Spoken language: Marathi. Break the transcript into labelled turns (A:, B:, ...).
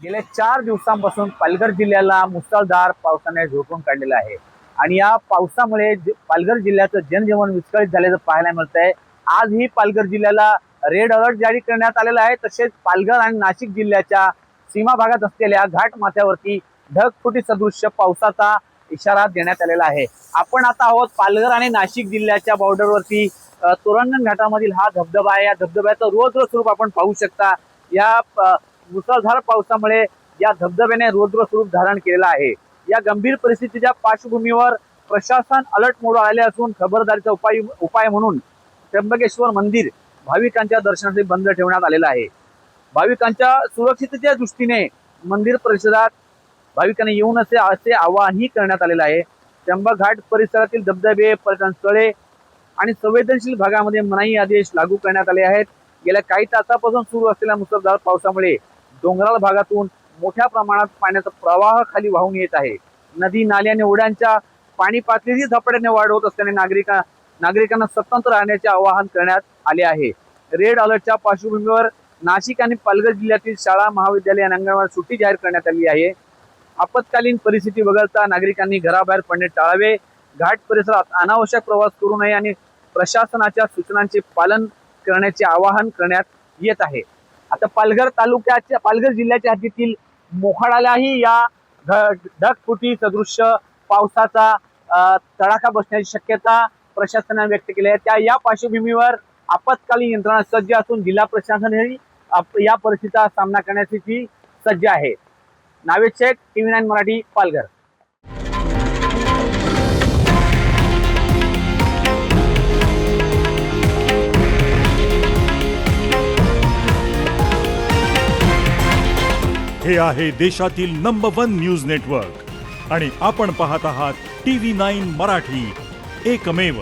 A: गेल्या 4 दिवसांपासून पालघर जिल्ह्याला मुसळधार पावसाने झोडपून काढलेला आहे आणि या पावसामुळे पालघर जिल्ह्याचं जनजीवन विस्कळीत झाल्याचं पाहायला मिळतंय। आजही पालघर जिल्ह्याला रेड अलर्ट जारी करण्यात आलेला आहे। तसेच पालघर आणि नाशिक जिल्ह्याच्या सीमा भागात असलेल्या घाट माथ्यावरती ढगफुटी सदृश्य पावसाचा इशारा देण्यात आलेला आहे। आपण आता आहोत पालघर आणि नाशिक जिल्ह्याच्या बॉर्डरवरती तोरणगण घाटामधील हा धबधबा आहे। या धबधब्याचं रौद्र स्वरूप आपण पाहू शकता। या मुसळधार पावसामुळे या धबधब्याने रौद्र स्वरूप धारण केलेला आहे। या गंभीर परिस्थितीच्या पार्श्वभूमीवर प्रशासन अलर्ट मोड आले असून खबरदारीचा उपाय म्हणून त्र्यंबकेश्वर मंदिर भाविकांच्या दर्शनासाठी बंद ठेवण्यात आलेलं आहे। भाविकांच्या सुरक्षिततेच्या दृष्टीने मंदिर परिसरात भाविकांनी येऊ नये असे आवाहनही करण्यात आलेलं आहे। त्र्यंबक घाट परिसरातील धबधबे, पर्यटन स्थळे आणि संवेदनशील भागामध्ये मनाई आदेश लागू करण्यात आले आहेत। गेल्या काही तासापासून सुरू असलेल्या मुसळधार पावसामुळे डोंगराळ भागातून मोठ्या प्रमाणात पाण्याचा प्रवाह खाली वाहून येत आहे। नदी, नाले आणि ओढ्यांच्या पाणी पातळीही झपाट्याने वाढ होत असल्याने नागरिकांना सतर्क राहण्याचे आवाहन करण्यात आले आहे। रेड अलर्टच्या पार्श्वभूमीवर नाशिक आणि पालघर जिल्ह्यातील शाळा, महाविद्यालय आणि अंगणवाडी सुट्टी जाहीर करण्यात आली आहे। आपत्कालीन परिस्थिती वगळता नागरिकांनी घराबाहेर पडणे टाळावे, घाट परिसरात अनावश्यक प्रवास करू नये आणि प्रशासनाच्या सूचनांचे पालन करण्याचे आवाहन करण्यात येत आहे। आता पालघर जिल्ह्याच्या हद्दीतील मोखाड्यालाही या ढगफुटी सदृश्य पावसाचा तडाखा बसण्याची शक्यता प्रशासनाने व्यक्त केली आहे। या पार्श्वभूमीवर आपत्कालीन यंत्रणा सज्ज असून जिल्हा प्रशासनही या परिस्थितीचा सामना करण्यासाठी सज्ज आहे। नावेद शेख, TV9 मराठी, पालघर।
B: हे आहे देशातील नंबर 1 न्यूज नेटवर्क आणि आपण पाहत आहात TV9 मराठी, एकमेव।